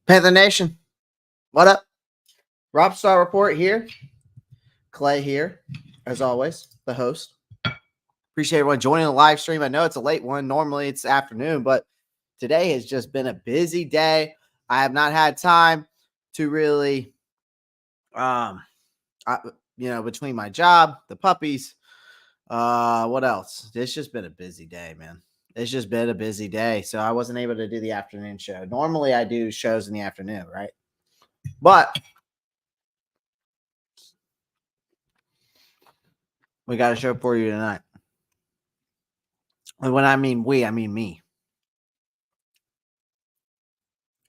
Panther Nation, what up? Ropp Star Report here. Clay here, as always, the host. Appreciate everyone joining the live stream. I know it's a late one. Normally it's afternoon, but today has just been a busy day. I have not had time to really, between my job, the puppies, what else? It's just been a busy day, man. It's just been a busy day. So I wasn't able to do the afternoon show. Normally I do shows in the afternoon, right? But we got a show for you tonight. And when I mean we, I mean me.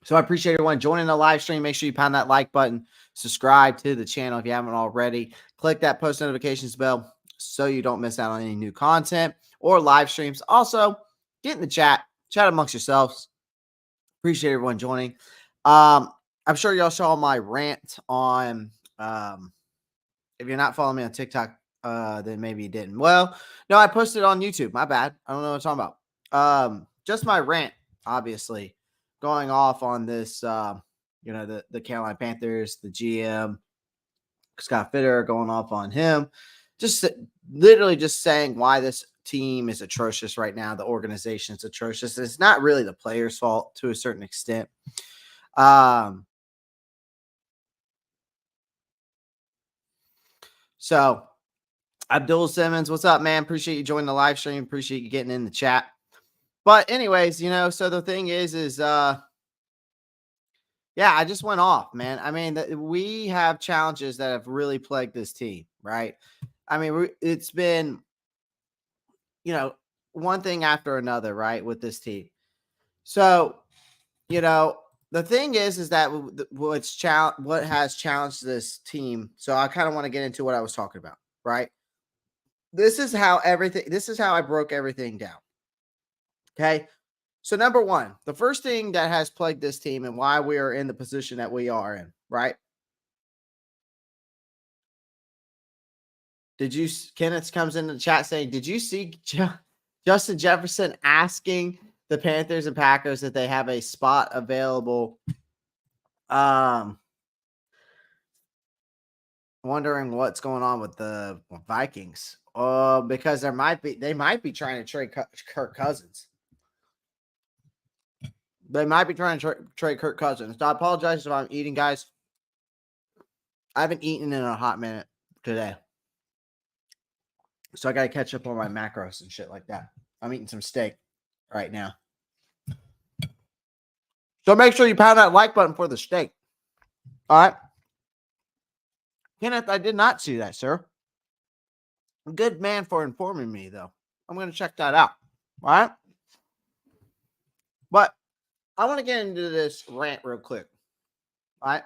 So I appreciate everyone joining the live stream. Make sure you pound that like button. Subscribe to the channel if you haven't already. Click that post notifications bell so you don't miss out on any new content or live streams. Also, get in the chat. Chat amongst yourselves. Appreciate everyone joining. I'm sure y'all saw my rant on if you're not following me on TikTok, then maybe you didn't. Well, no, I posted it on YouTube. My bad. I don't know what I'm talking about. Just my rant, obviously, going off on this, the Carolina Panthers, the GM, Scott Fitter, going off on him. Just literally just saying why this team is atrocious right now. The organization is atrocious. It's not really the players' fault to a certain extent. So Abdul Simmons, what's up, man? Appreciate you joining the live stream. Appreciate you getting in the chat. But anyways, so the thing is I just went off, man. I mean, we have challenges that have really plagued this team, right? I mean, it's been, one thing after another, right, with this team. So, the thing is that what has challenged this team. So I kind of want to get into what I was talking about, right? This is how I broke everything down. Okay. So number one, the first thing that has plagued this team and why we are in the position that we are in, right? Kenneth comes into the chat saying, did you see Justin Jefferson asking the Panthers and Packers that they have a spot available? Wondering what's going on with the Vikings. Because they might be trying to trade Kirk Cousins. They might be trying to trade Kirk Cousins. So I apologize if I'm eating, guys. I haven't eaten in a hot minute today. So I got to catch up on my macros and shit like that. I'm eating some steak right now. So make sure you pound that like button for the steak. All right. Kenneth, I did not see that, sir. Good man for informing me, though. I'm going to check that out. All right. But I want to get into this rant real quick. All right.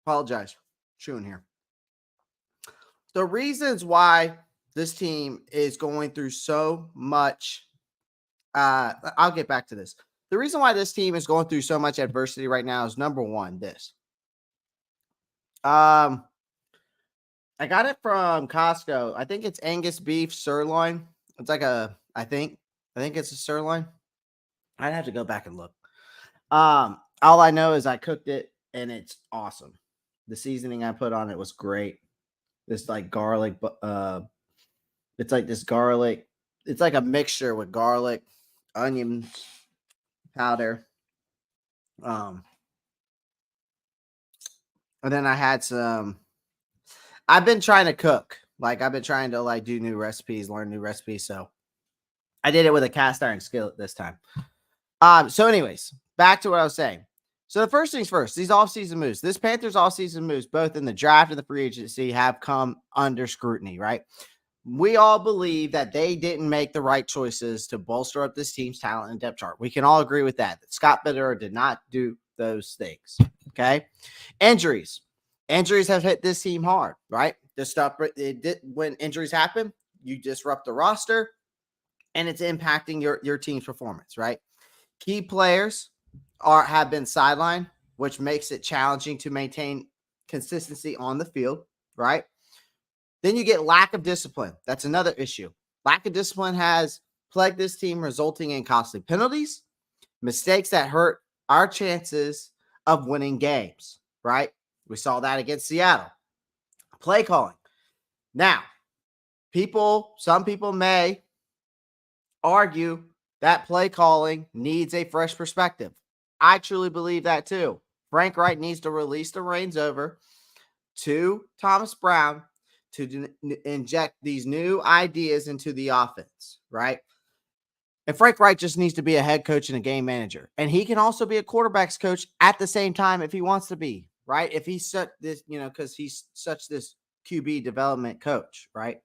Apologize. Chewing here. The reasons why this team is going through so much, I'll get back to this. The reason why this team is going through so much adversity right now is number one, this. I got it from Costco. I think it's Angus beef sirloin. It's like I think it's a sirloin. I'd have to go back and look. All I know is I cooked it and it's awesome. The seasoning I put on it was great. This like garlic, it's like this garlic. It's like a mixture with garlic, onion powder. And then I had some. I've been trying to cook. Like I've been trying to do new recipes, learn new recipes. So I did it with a cast iron skillet this time. So anyways, back to what I was saying. So the first things first, these offseason moves, this Panthers offseason moves, both in the draft and the free agency, have come under scrutiny, right? We all believe that they didn't make the right choices to bolster up this team's talent and depth chart. We can all agree with that Scott Bitter did not do those things, okay? Injuries have hit this team hard, right? When injuries happen, you disrupt the roster, and it's impacting your team's performance, right? Key players have been sidelined, which makes it challenging to maintain consistency on the field, right? Then you get lack of discipline. That's another issue. Lack of discipline has plagued this team, resulting in costly penalties, mistakes that hurt our chances of winning games, right? We saw that against Seattle. Play calling. Now, some people may argue that play calling needs a fresh perspective. I truly believe that too. Frank Wright needs to release the reins over to Thomas Brown to inject these new ideas into the offense, right? And Frank Wright just needs to be a head coach and a game manager. And he can also be a quarterback's coach at the same time if he wants to be, right? If he's such this, because he's such this QB development coach, right?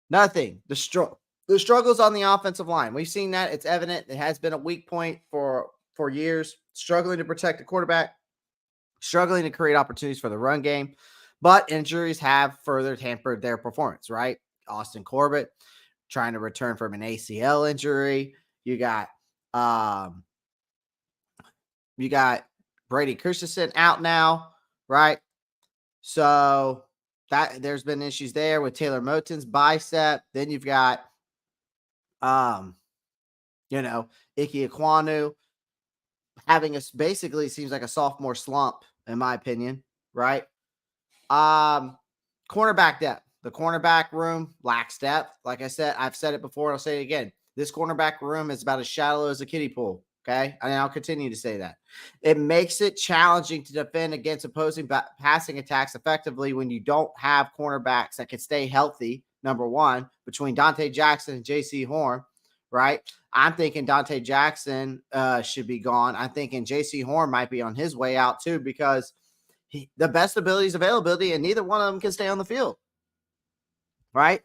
Nothing. The struggles on the offensive line. We've seen that. It's evident. It has been a weak point for years. Struggling to protect the quarterback, struggling to create opportunities for the run game. But injuries have further hampered their performance, right? Austin Corbett trying to return from an ACL injury. You got Brady Christensen out now, right? So that there's been issues there with Taylor Moton's bicep. Then you've got Ike Ekwonu having basically seems like a sophomore slump, in my opinion, right? Cornerback depth. The cornerback room lacks depth. Like I said, I've said it before, and I'll say it again. This cornerback room is about as shallow as a kiddie pool. Okay. And I'll continue to say that. It makes it challenging to defend against opposing passing attacks effectively when you don't have cornerbacks that can stay healthy, number one, between Dante Jackson and JC Horn, right? I'm thinking Dante Jackson should be gone. I'm thinking JC Horn might be on his way out too, because the best ability is availability, and neither one of them can stay on the field, right?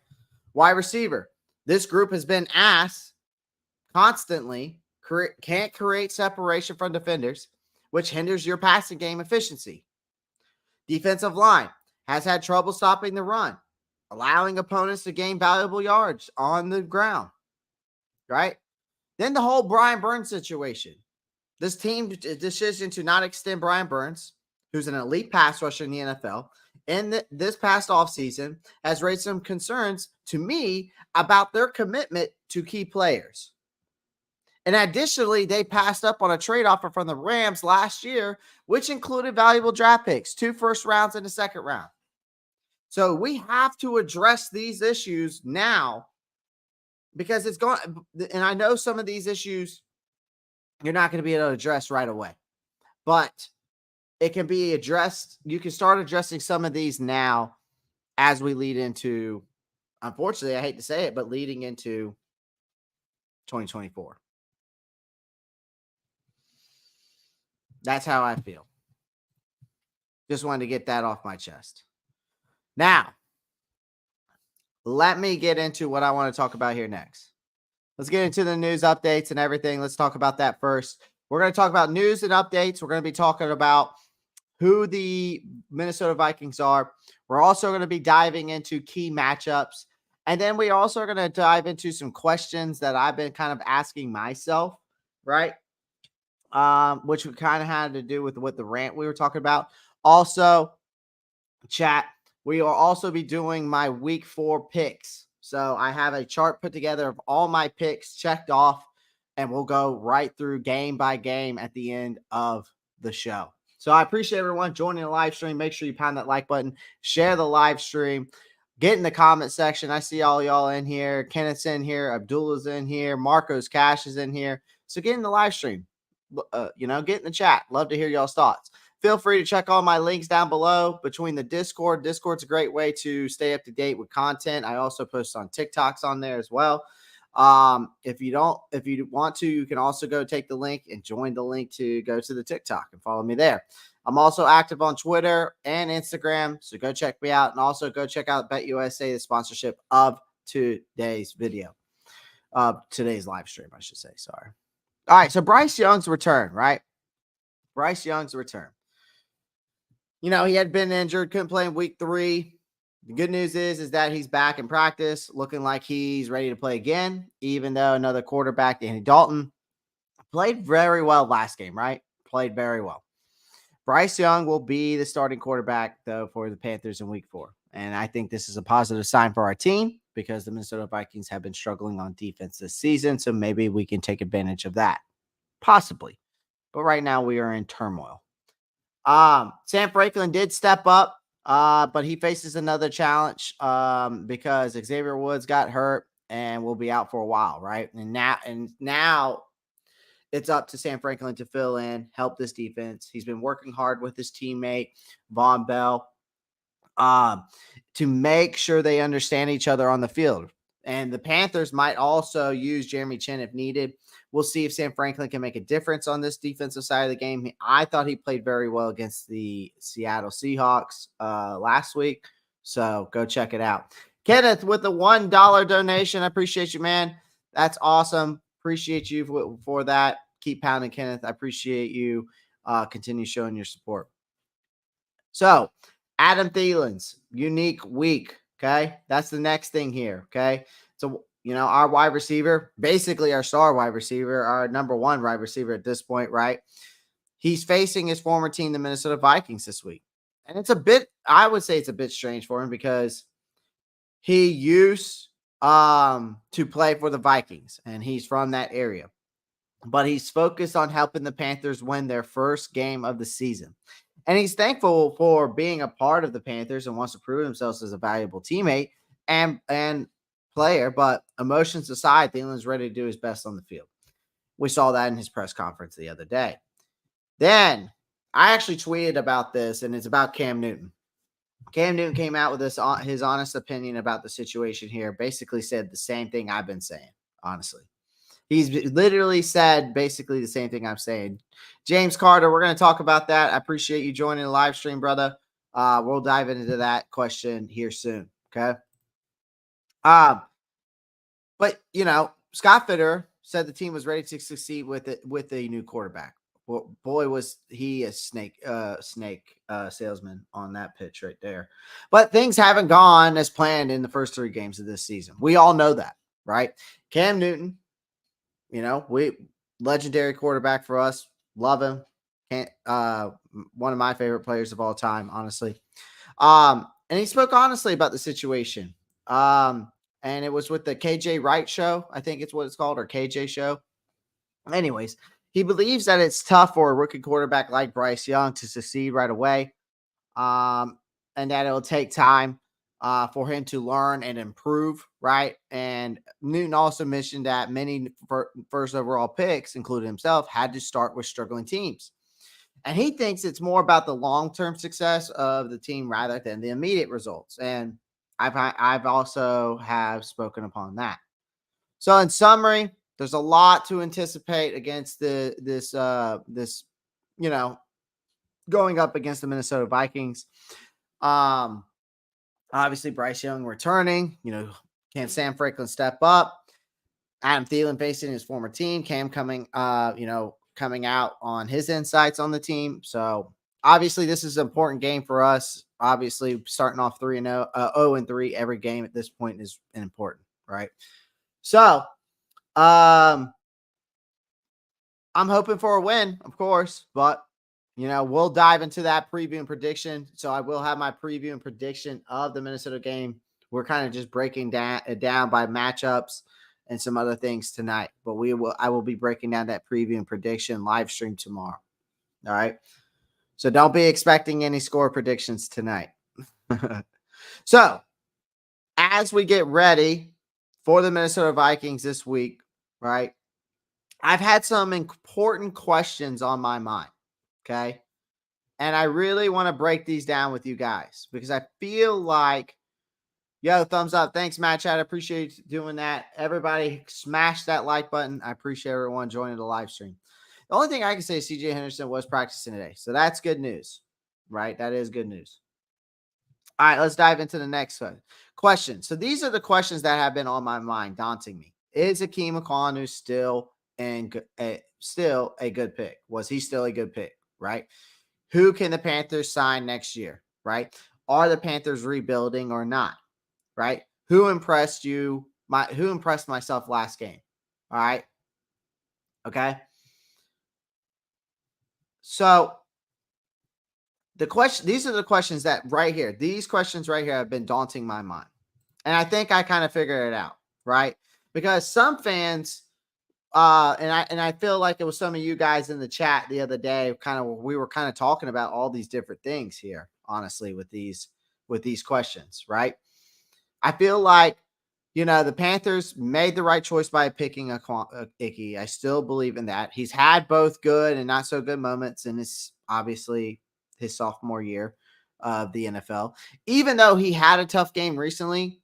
Wide receiver. This group has been asked constantly, can't create separation from defenders, which hinders your passing game efficiency. Defensive line has had trouble stopping the run, allowing opponents to gain valuable yards on the ground, right? Then the whole Brian Burns situation. This team's decision to not extend Brian Burns, who's an elite pass rusher in the NFL, in this past offseason has raised some concerns to me about their commitment to key players. And additionally, they passed up on a trade offer from the Rams last year, which included valuable draft picks, 2 first rounds and a second round. So we have to address these issues now, because it's going, and I know some of these issues you're not going to be able to address right away, but it can be addressed. You can start addressing some of these now as we lead into, unfortunately, I hate to say it, but leading into 2024. That's how I feel. Just wanted to get that off my chest. Now, let me get into what I want to talk about here next. Let's get into the news updates and everything. Let's talk about that first. We're going to talk about news and updates. We're going to be talking about who the Minnesota Vikings are. We're also going to be diving into key matchups. And then we also are going to dive into some questions that I've been kind of asking myself, right? Which kind of had to do with what the rant we were talking about. Also, chat, we will also be doing my week 4 picks. So I have a chart put together of all my picks checked off, and we'll go right through game by game at the end of the show. So I appreciate everyone joining the live stream. Make sure you pound that like button, share the live stream, get in the comment section. I see all y'all in here. Kenneth's in here. Abdullah's in here. Marco's Cash is in here. So get in the live stream. Get in the chat. Love to hear y'all's thoughts. Feel free to check all my links down below between the Discord. Discord's a great way to stay up to date with content. I also post on TikToks on there as well. If you want to, you can also go take the link and join the link to go to the TikTok and follow me there. I'm also active on Twitter and Instagram, so go check me out, and also go check out BetUSA, the sponsorship of today's video, today's live stream, I should say. Sorry. All right, so Bryce Young's return, right? Bryce Young's return. He had been injured, couldn't play in week 3. The good news is that he's back in practice, looking like he's ready to play again, even though another quarterback, Andy Dalton, played very well last game, right? Played very well. Bryce Young will be the starting quarterback, though, for the Panthers in week 4. And I think this is a positive sign for our team, because the Minnesota Vikings have been struggling on defense this season. So maybe we can take advantage of that. Possibly. But right now we are in turmoil. Sam Franklin did step up, but he faces another challenge because Xavier Woods got hurt and will be out for a while, right? And now it's up to Sam Franklin to fill in, help this defense. He's been working hard with his teammate Von Bell um, to make sure they understand each other on the field. And the Panthers might also use Jeremy Chin if needed. We'll see if Sam Franklin can make a difference on this defensive side of the game. I thought he played very well against the Seattle Seahawks last week. So go check it out. Kenneth with the $1 donation. I appreciate you, man. That's awesome. Appreciate you for that. Keep pounding, Kenneth. I appreciate you. Continue showing your support. So, Adam Thielen's unique week. Okay. That's the next thing here. Okay. So, our wide receiver, basically our star wide receiver, our number one wide receiver at this point, right? He's facing his former team, the Minnesota Vikings, this week. And I would say it's a bit strange for him because he used to play for the Vikings and he's from that area. But he's focused on helping the Panthers win their first game of the season. And he's thankful for being a part of the Panthers and wants to prove himself as a valuable teammate and player. But emotions aside, Thielen's ready to do his best on the field. We saw that in his press conference the other day. Then I actually tweeted about this, and it's about Cam Newton. Cam Newton came out with his honest opinion about the situation here, basically said the same thing I've been saying, honestly. He's literally said basically the same thing I'm saying. James Carter, we're going to talk about that. I appreciate you joining the live stream, brother. We'll dive into that question here soon. Okay. But Scott Fitter said the team was ready to succeed with a new quarterback. Well, boy, was he a snake salesman on that pitch right there. But things haven't gone as planned in the first 3 games of this season. We all know that, right? Cam Newton, legendary quarterback for us. Love him. One of my favorite players of all time, honestly. And he spoke honestly about the situation. And it was with the KJ Wright show. I think it's what it's called, or KJ show. Anyways, he believes that it's tough for a rookie quarterback like Bryce Young to succeed right away. And that it'll take time for him to learn and improve, right? And Newton also mentioned that many first overall picks, including himself, had to start with struggling teams. And he thinks it's more about the long-term success of the team rather than the immediate results. And I've also have spoken upon that. So in summary, there's a lot to anticipate against this going up against the Minnesota Vikings. Obviously, Bryce Young returning. Can Sam Franklin step up? Adam Thielen facing his former team. Cam coming out on his insights on the team. So obviously, this is an important game for us. Obviously, starting off 0-3 every game at this point is important, right? So, I'm hoping for a win, of course, but we'll dive into that preview and prediction. So I will have my preview and prediction of the Minnesota game. We're kind of just breaking down by matchups and some other things tonight, but I will be breaking down that preview and prediction live stream tomorrow. All right. So don't be expecting any score predictions tonight. So as we get ready for the Minnesota Vikings this week, right? I've had some important questions on my mind. Okay. And I really want to break these down with you guys because I feel like, thumbs up. Thanks, Matt Chat. I appreciate you doing that. Everybody smash that like button. I appreciate everyone joining the live stream. The only thing I can say is CJ Henderson was practicing today. So that's good news, right? That is good news. All right, let's dive into the next question. So these are the questions that have been on my mind, daunting me. Is Akeem Ekwonu still a good pick? Was he still a good pick, right? Who can the Panthers sign next year, right? Are the Panthers rebuilding or not, right? Who impressed you? Who impressed myself last game? All right. Okay. So these are the questions that right here, these questions right here have been daunting my mind. And I think I kind of figured it out, right? Because some fans And I feel like it was some of you guys in the chat the other day. We were kind of talking about all these different things here, honestly, with these questions, right? I feel like the Panthers made the right choice by picking a Icky. I still believe in that. He's had both good and not so good moments in obviously his sophomore year of the NFL. Even though he had a tough game recently,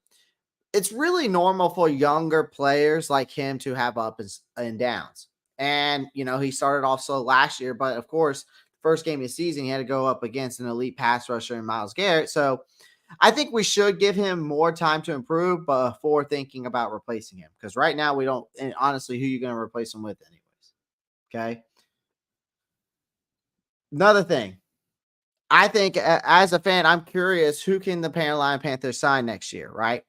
it's really normal for younger players like him to have ups and downs. And, he started off slow last year, but of course, first game of the season, he had to go up against an elite pass rusher in Myles Garrett. So I think we should give him more time to improve before thinking about replacing him. Because right now we don't, and honestly, who are you going to replace him with anyways? Okay. Another thing, I think as a fan, I'm curious, who can the Carolina Panthers sign next year, right?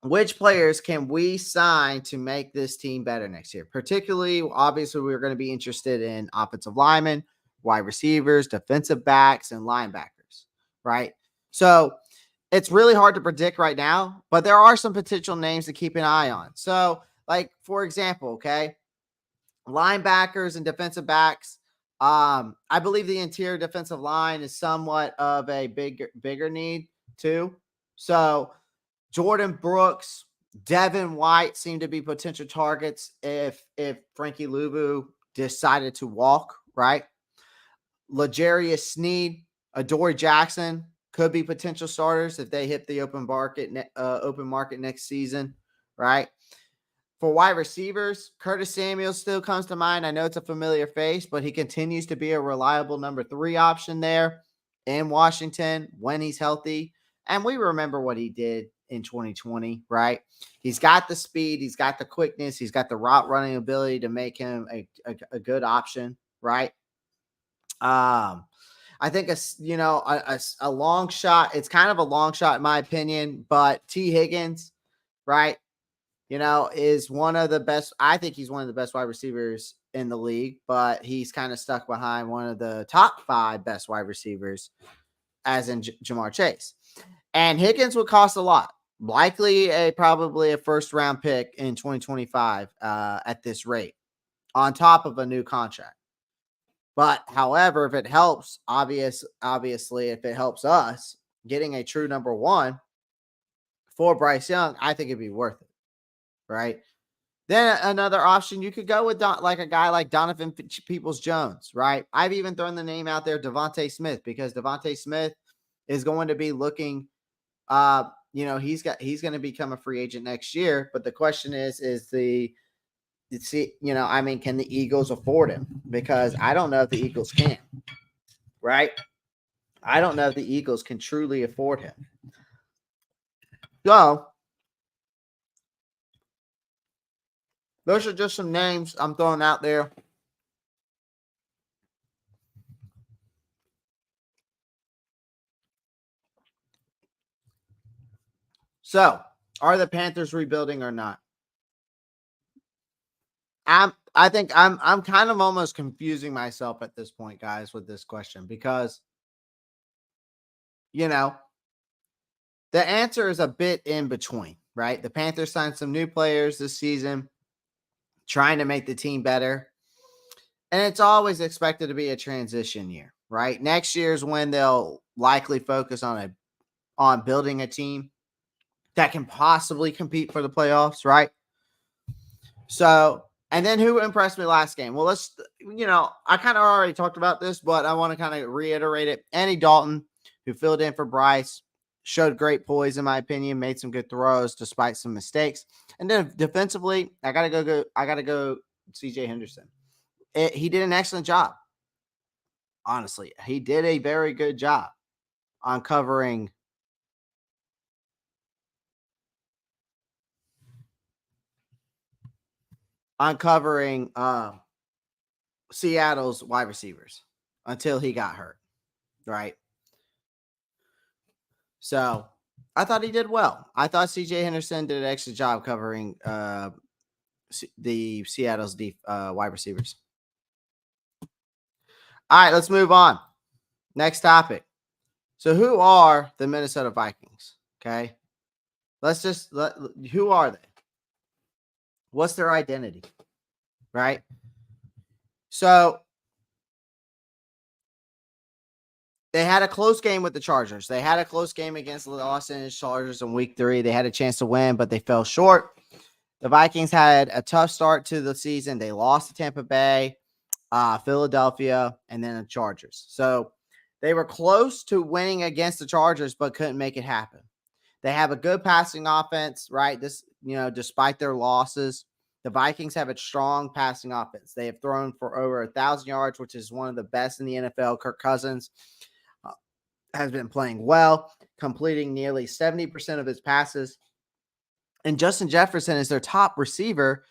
Which players can we sign to make this team better next year? Particularly, obviously, we're going to be interested in offensive linemen, wide receivers, defensive backs, and linebackers, right? So it's really hard to predict right now, but there are some potential names to keep an eye on. So, like, for example, okay, linebackers and defensive backs. I believe the interior defensive line is somewhat of a bigger need too. So Jordan Brooks, Devin White seem to be potential targets if Frankie Luvu decided to walk, right? L'Jarius Sneed, Adoree Jackson could be potential starters if they hit the open market next season, right? For wide receivers, Curtis Samuel still comes to mind. I know it's a familiar face, but he continues to be a reliable number 3 option there in Washington when he's healthy. And we remember what he did in 2020, right? He's got the speed, he's got the quickness, he's got the route running ability to make him a good option, right? I think a long shot. It's kind of a long shot in my opinion, but T. Higgins, right? Is one of the best. I think he's one of the best wide receivers in the league, but he's kind of stuck behind one of the top 5 best wide receivers, as in Jamar Chase. And Higgins would cost a lot, likely probably a first round pick in 2025 at this rate, on top of a new contract. But however, if it helps, obviously, if it helps us getting a true number 1 for Bryce Young, I think it'd be worth it, right? Then another option, you could go with like a guy like Donovan Peoples-Jones, right? I've even thrown the name out there, Devontae Smith, because Devontae Smith is going to be looking. He's going to become a free agent next year. But the question is can the Eagles afford him? Because I don't know if the Eagles can, right? I don't know if the Eagles can truly afford him. So those are just some names I'm throwing out there. So, are the Panthers rebuilding or not? I think I'm kind of almost confusing myself at this point, guys, with this question, because the answer is a bit in between, right? The Panthers signed some new players this season, trying to make the team better. And it's always expected to be a transition year, right? Next year is when they'll likely focus on building a team that can possibly compete for the playoffs, right? So, and then who impressed me last game? Well, I kind of already talked about this, but I want to kind of reiterate it. Andy Dalton, who filled in for Bryce, showed great poise, in my opinion, made some good throws despite some mistakes. And then defensively, I gotta go CJ Henderson. He did an excellent job. Honestly, he did a very good job on covering Seattle's wide receivers until he got hurt, right? So I thought he did well. I thought CJ Henderson did an excellent job covering the Seattle's wide receivers. All right, let's move on. Next topic. So who are the Minnesota Vikings? Okay. Who are they? What's their identity? right? So they had a close game with the Chargers. They had a close game against the Los Angeles Chargers in week 3. They had a chance to win, but they fell short. The Vikings had a tough start to the season. They lost to Tampa Bay, Philadelphia, and then the Chargers. So they were close to winning against the Chargers, but couldn't make it happen. They have a good passing offense, right? Despite their losses, the Vikings have a strong passing offense. They have thrown for over 1,000 yards, which is one of the best in the NFL. Kirk Cousins has been playing well, completing nearly 70% of his passes. And Justin Jefferson is their top receiver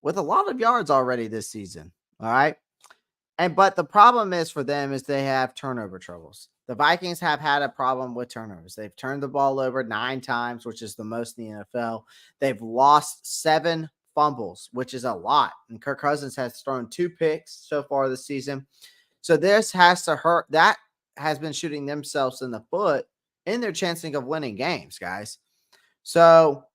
with a lot of yards already this season. All right. But the problem is for them is they have turnover troubles. The Vikings have had a problem with turnovers. They've turned the ball over 9 times, which is the most in the NFL. They've lost 7 fumbles, which is a lot. And Kirk Cousins has thrown 2 picks so far this season. So this has to hurt. That has been shooting themselves in the foot in their chancing of winning games, guys. So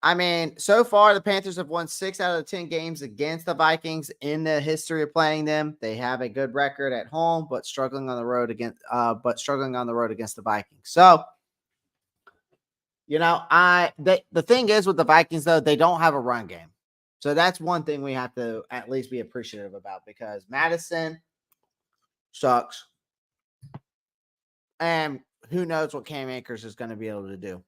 I mean, so far the Panthers have won 6 out of the 10 games against the Vikings in the history of playing them. They have a good record at home, but struggling on the road against the Vikings. So, the thing is with the Vikings though, they don't have a run game. So that's one thing we have to at least be appreciative about because Madison sucks. And who knows what Cam Akers is going to be able to do.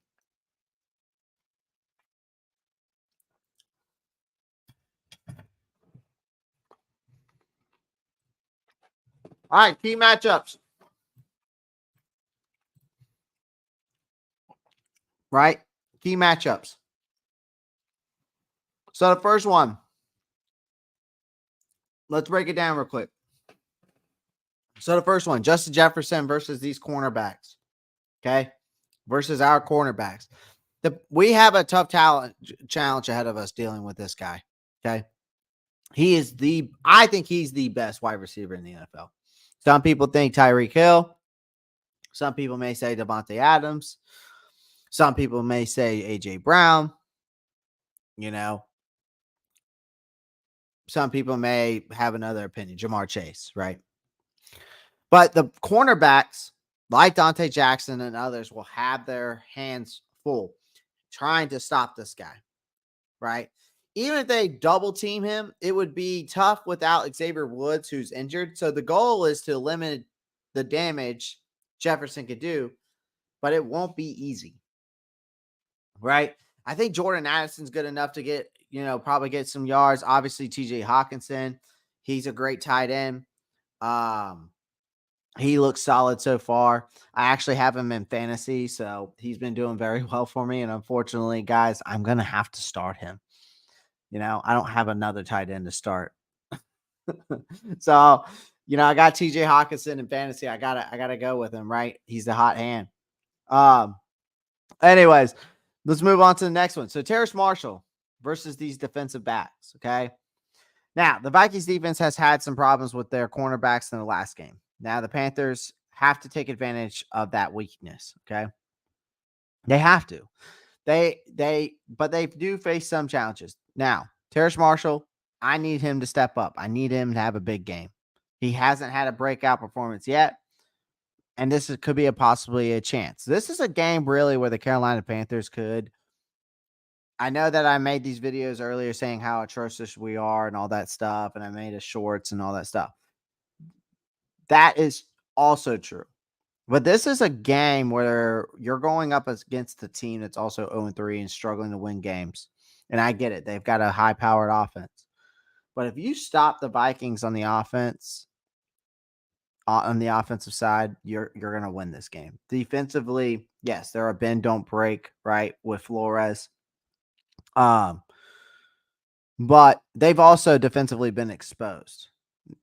All right, key matchups. Right? Key matchups. So the first one, let's break it down real quick. So the first one, Justin Jefferson versus these cornerbacks. Okay. Versus our cornerbacks. We have a tough challenge ahead of us dealing with this guy. Okay. I think he's the best wide receiver in the NFL. Some people think Tyreek Hill. Some people may say Devontae Adams. Some people may say AJ Brown. Some people may have another opinion, Jamar Chase, right? But the cornerbacks, like Dante Jackson and others, will have their hands full trying to stop this guy, right? Even if they double team him, it would be tough without Xavier Woods, who's injured. So the goal is to limit the damage Jefferson could do, but it won't be easy, right? I think Jordan Addison's good enough to probably get some yards. Obviously, TJ Hawkinson, he's a great tight end. He looks solid so far. I actually have him in fantasy, so he's been doing very well for me. And unfortunately, guys, I'm going to have to start him. I don't have another tight end to start. So, I got TJ Hawkinson in fantasy. I gotta go with him, right? He's the hot hand. Anyways, let's move on to the next one. So Terrace Marshall versus these defensive backs. Okay. Now, the Vikings defense has had some problems with their cornerbacks in the last game. Now, the Panthers have to take advantage of that weakness, okay? They have to. But they do face some challenges. Now, Terrace Marshall, I need him to step up. I need him to have a big game. He hasn't had a breakout performance yet, and could be possibly a chance. This is a game really where the Carolina Panthers could. I know that I made these videos earlier saying how atrocious we are and all that stuff, and I made a shorts and all that stuff. That is also true. But this is a game where you're going up against a team that's also 0-3 and struggling to win games. And I get it. They've got a high-powered offense. But if you stop the Vikings on the offense, on the offensive side, you're going to win this game. Defensively, yes, they're a bend don't break, right, with Flores. But they've also defensively been exposed.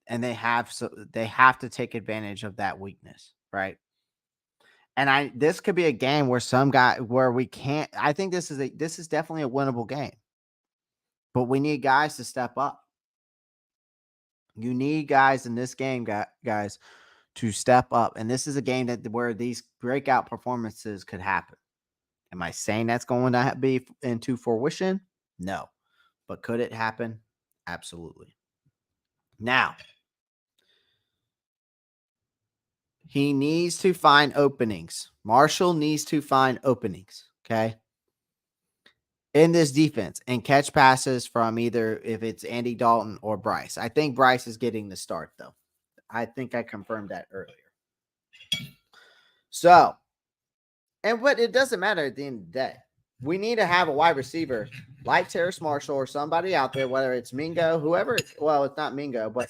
And they have to take advantage of that weakness, right? And this could be a game where we can't. I think this is definitely a winnable game. But we need guys to step up. You need guys in this game, guys, to step up. And this is a game where these breakout performances could happen. Am I saying that's going to be into fruition? No. But could it happen? Absolutely. Now, he needs to find openings. Marshall needs to find openings, okay, in this defense and catch passes from either if it's Andy Dalton or Bryce. I think Bryce is getting the start, though. I think I confirmed that earlier. So, but it doesn't matter at the end of the day. We need to have a wide receiver like Terrace Marshall or somebody out there, whether it's Mingo, whoever. Well, it's not Mingo, but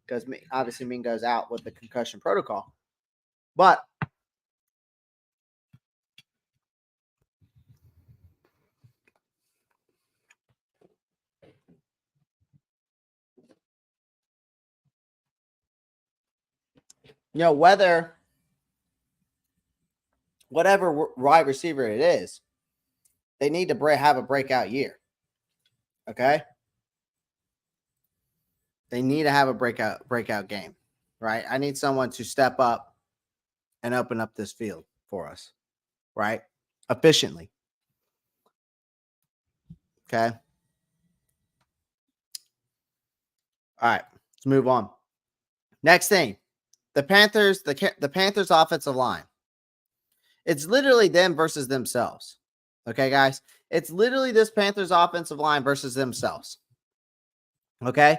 because obviously Mingo's out with the concussion protocol. But whatever wide receiver it is, they need to have a breakout year. Okay, they need to have a breakout game, right? I need someone to step up and open up this field for us, right? Efficiently. Okay. All right, let's move on. Next thing, the Panthers offensive line. It's literally them versus themselves. Okay, guys? It's literally this Panthers offensive line versus themselves. Okay?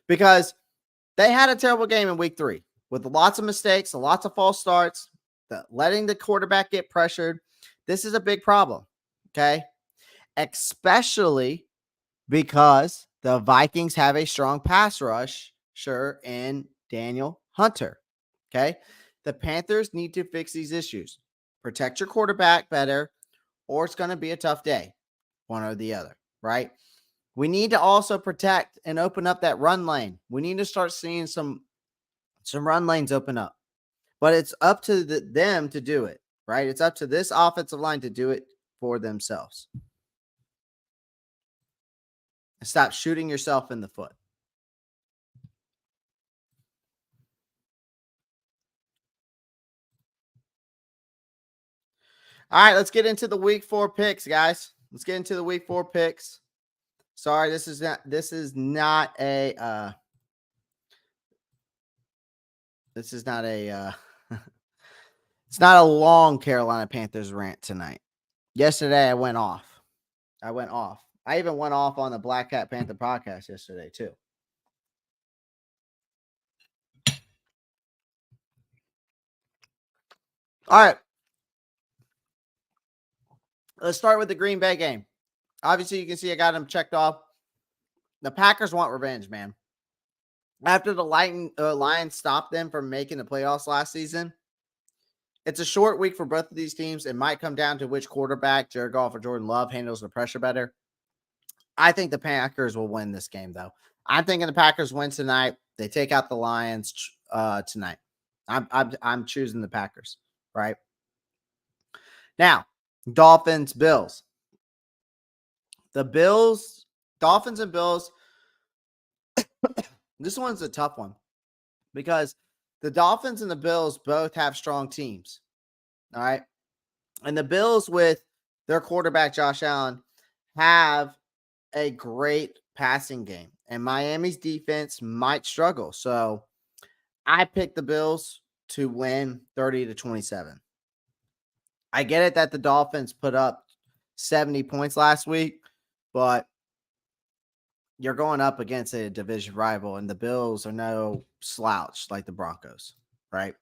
Because they had a terrible game in week 3 with lots of mistakes and lots of false starts, letting the quarterback get pressured. This is a big problem. Okay? Especially because the Vikings have a strong pass rush, in Daniel Hunter. Okay? The Panthers need to fix these issues. Protect your quarterback better, or it's going to be a tough day, one or the other, right? We need to also protect and open up that run lane. We need to start seeing some run lanes open up. But it's up to them to do it, right? It's up to this offensive line to do it for themselves. And stop shooting yourself in the foot. All right, let's get into the week 4 picks, guys. Let's get into the week 4 picks. Sorry, this is not a it's not a long Carolina Panthers rant tonight. Yesterday I went off. I even went off on the Black Cat Panther podcast yesterday too. All right. Let's start with the Green Bay game. Obviously, you can see I got them checked off. The Packers want revenge, man. After the Lions stopped them from making the playoffs last season, it's a short week for both of these teams. It might come down to which quarterback, Jared Goff or Jordan Love, handles the pressure better. I think the Packers will win this game, though. I'm thinking the Packers win tonight. They take out the Lions tonight. I'm choosing the Packers, right? Now, Dolphins, Bills. The Bills, Dolphins and Bills. This one's a tough one because the Dolphins and the Bills both have strong teams. All right. And the Bills, with their quarterback, Josh Allen, have a great passing game. And Miami's defense might struggle. So I picked the Bills to win 30-27. I get it that the Dolphins put up 70 points last week, but you're going up against a division rival, and the Bills are no slouch like the Broncos, right?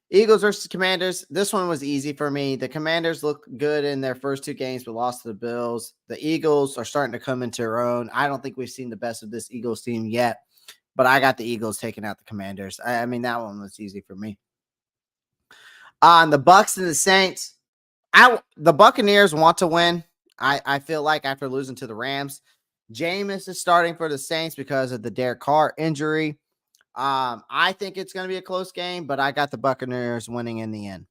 Eagles versus Commanders. This one was easy for me. The Commanders look good in their first 2 games, but lost to the Bills. The Eagles are starting to come into their own. I don't think we've seen the best of this Eagles team yet, but I got the Eagles taking out the Commanders. I mean, that one was easy for me. On the Bucks and the Saints, the Buccaneers want to win. I feel like after losing to the Rams, Jameis is starting for the Saints because of the Derek Carr injury. I think it's going to be a close game, but I got the Buccaneers winning in the end.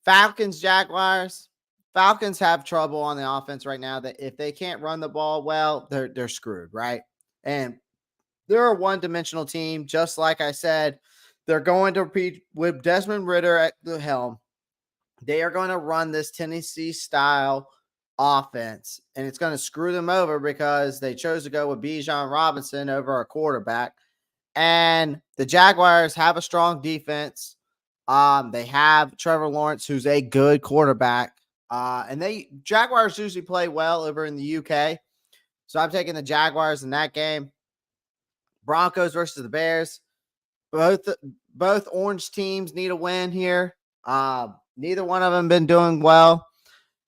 Falcons, Jaguars. Falcons have trouble on the offense right now. That if they can't run the ball well, they're screwed, right? And they're a one-dimensional team. Just like I said, they're going to repeat with Desmond Ridder at the helm. They are going to run this Tennessee style offense, and it's going to screw them over because they chose to go with Bijan Robinson over a quarterback. And the Jaguars have a strong defense. They have Trevor Lawrence, who's a good quarterback. And Jaguars usually play well over in the UK. So I'm taking the Jaguars in that game. Broncos versus the Bears. Both orange teams need a win here. Neither one of them been doing well.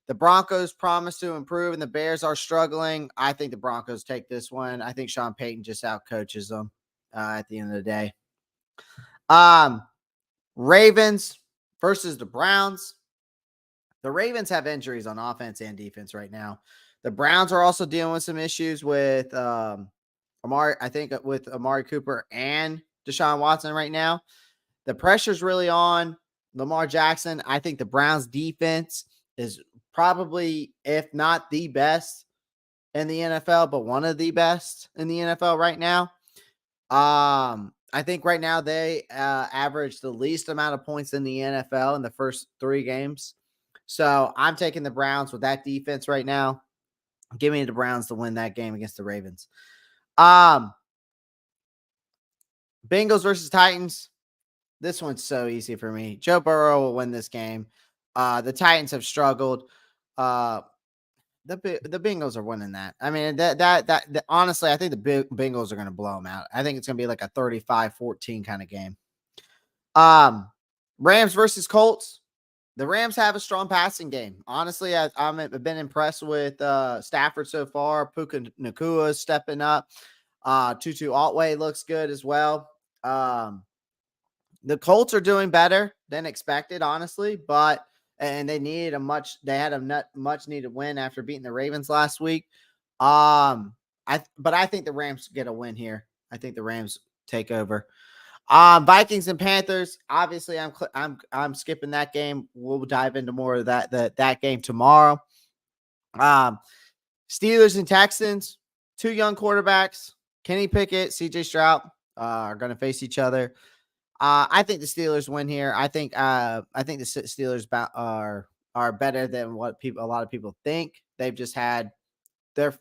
The Broncos promise to improve, and the Bears are struggling. I think the Broncos take this one. I think Sean Payton just outcoaches them at the end of the day. Ravens versus the Browns. The Ravens have injuries on offense and defense right now. The Browns are also dealing with some issues with with Amari Cooper and Deshaun Watson right now. The pressure's really on Lamar Jackson. I think the Browns defense is probably, if not the best in the NFL, but one of the best in the NFL right now. I think right now they average the least amount of points in the NFL in the first 3 games. So I'm taking the Browns with that defense right now. Give me the Browns to win that game against the Ravens. Bengals versus Titans. This one's so easy for me. Joe Burrow will win this game. The Titans have struggled. The Bengals are winning that. I mean, that honestly, I think the Bengals are going to blow them out. I think it's going to be like a 35-14 kind of game. Rams versus Colts. The Rams have a strong passing game. Honestly, I've been impressed with Stafford so far. Puka Nacua is stepping up. Tutu Altway looks good as well. The Colts are doing better than expected, honestly, and they had a much needed win after beating the Ravens last week. But I think the Rams get a win here. I think the Rams take over. Vikings and Panthers. Obviously, I'm skipping that game. We'll dive into more of that game tomorrow. Steelers and Texans. 2 young quarterbacks. Kenny Pickett, CJ Stroud are going to face each other. I think the Steelers win here. I think the Steelers are better than what a lot of people think. They've just had their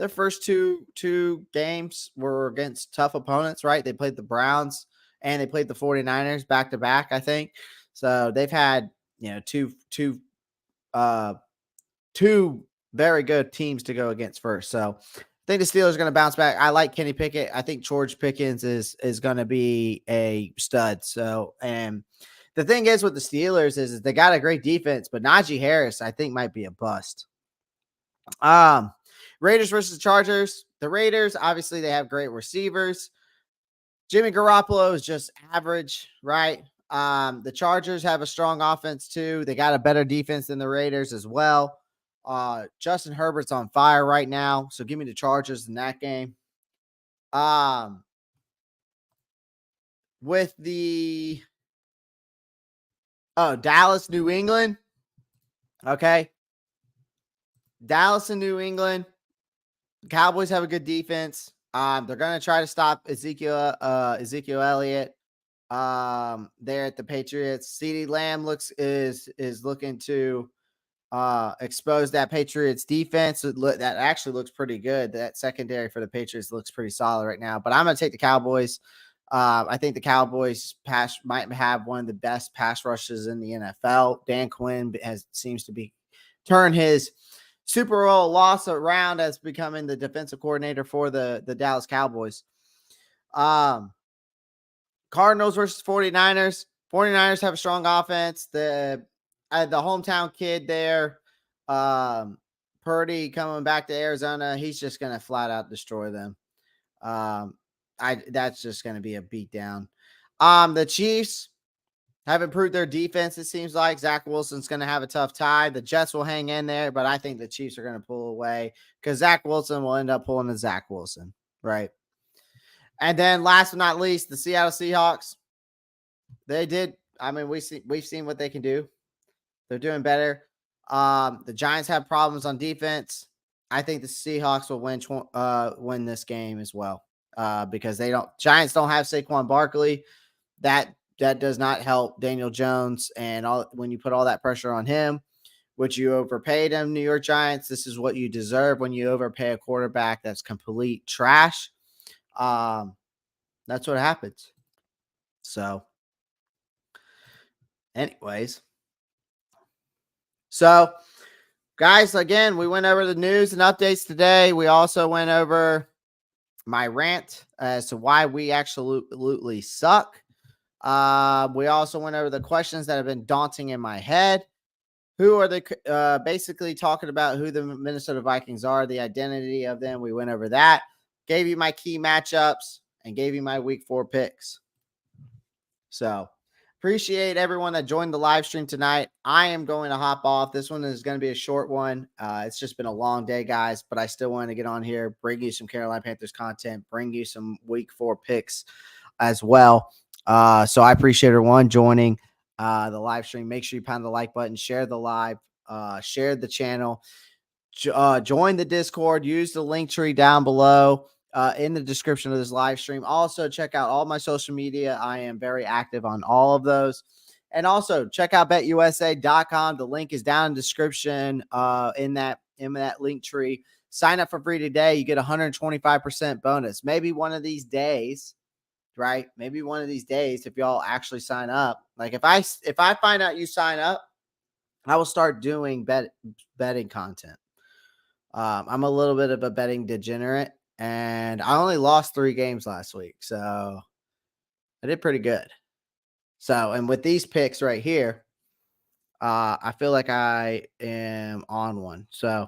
first two games were against tough opponents, right? They played the Browns and they played the 49ers back to back, I think. So they've had, two very good teams to go against first. So I think the Steelers are going to bounce back. I like Kenny Pickett. I think George Pickens is going to be a stud. So, and the thing is with the Steelers is they got a great defense, but Najee Harris, I think, might be a bust. Raiders versus Chargers. The Raiders, obviously, they have great receivers. Jimmy Garoppolo is just average, right? The Chargers have a strong offense too. They got a better defense than the Raiders as well. Justin Herbert's on fire right now, so give me the Chargers in that game. With the Dallas, New England. Okay. Dallas and New England. Cowboys have a good defense. They're going to try to stop Ezekiel Elliott. There at the Patriots. CeeDee Lamb is looking to expose that Patriots defense. That actually looks pretty good. That secondary for the Patriots looks pretty solid right now. But I'm going to take the Cowboys. I think the Cowboys might have one of the best pass rushes in the NFL. Dan Quinn seems to be turn his Super Bowl loss around as becoming the defensive coordinator for the Dallas Cowboys. Cardinals versus 49ers. 49ers have a strong offense. The hometown kid there, Purdy, coming back to Arizona, he's just going to flat out destroy them. That's just going to be a beatdown. The Chiefs have improved their defense, it seems like. Zach Wilson's going to have a tough time. The Jets will hang in there, but I think the Chiefs are going to pull away because Zach Wilson will end up pulling a Zach Wilson, right? And then last but not least, the Seattle Seahawks. They did. I mean, we've seen what they can do. They're doing better. The Giants have problems on defense. I think the Seahawks will win this game as well because Giants don't have Saquon Barkley. That does not help Daniel Jones, and when you put all that pressure on him Would you overpay them, New York Giants? This is what you deserve when you overpay a quarterback that's complete trash. That's what happens. So, anyways. So, guys, again, we went over the news and updates today. We also went over my rant as to why we absolutely suck. We also went over the questions that have been daunting in my head. Who are the basically talking about who the Minnesota Vikings are, the identity of them. We went over that. Gave you my key matchups and gave you my week 4 picks. So appreciate everyone that joined the live stream tonight. I am going to hop off. This one is going to be a short one. It's just been a long day, guys, but I still want to get on here, bring you some Carolina Panthers content, bring you some week 4 picks as well. So I appreciate everyone joining the live stream. Make sure you pound the like button, share the live, share the channel, join the Discord, use the link tree down below in the description of this live stream. Also, check out all my social media. I am very active on all of those. And also check out betusa.com. The link is down in the description in that link tree. Sign up for free today. You get 125% bonus. Maybe one of these days, right? Maybe one of these days, if y'all actually sign up, like if I find out you sign up, I will start doing betting content. I'm a little bit of a betting degenerate, and I only lost 3 games last week, so I did pretty good. So, and with these picks right here, I feel like I am on one. So,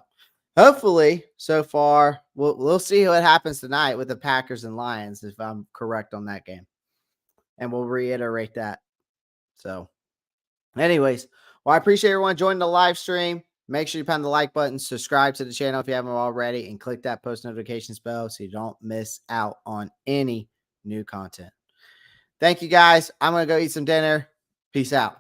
hopefully, so far, we'll see what happens tonight with the Packers and Lions if I'm correct on that game, and we'll reiterate that. So, anyways, well, I appreciate everyone joining the live stream. Make sure you pound the like button, subscribe to the channel if you haven't already, and click that post notifications bell so you don't miss out on any new content. Thank you, guys. I'm going to go eat some dinner. Peace out.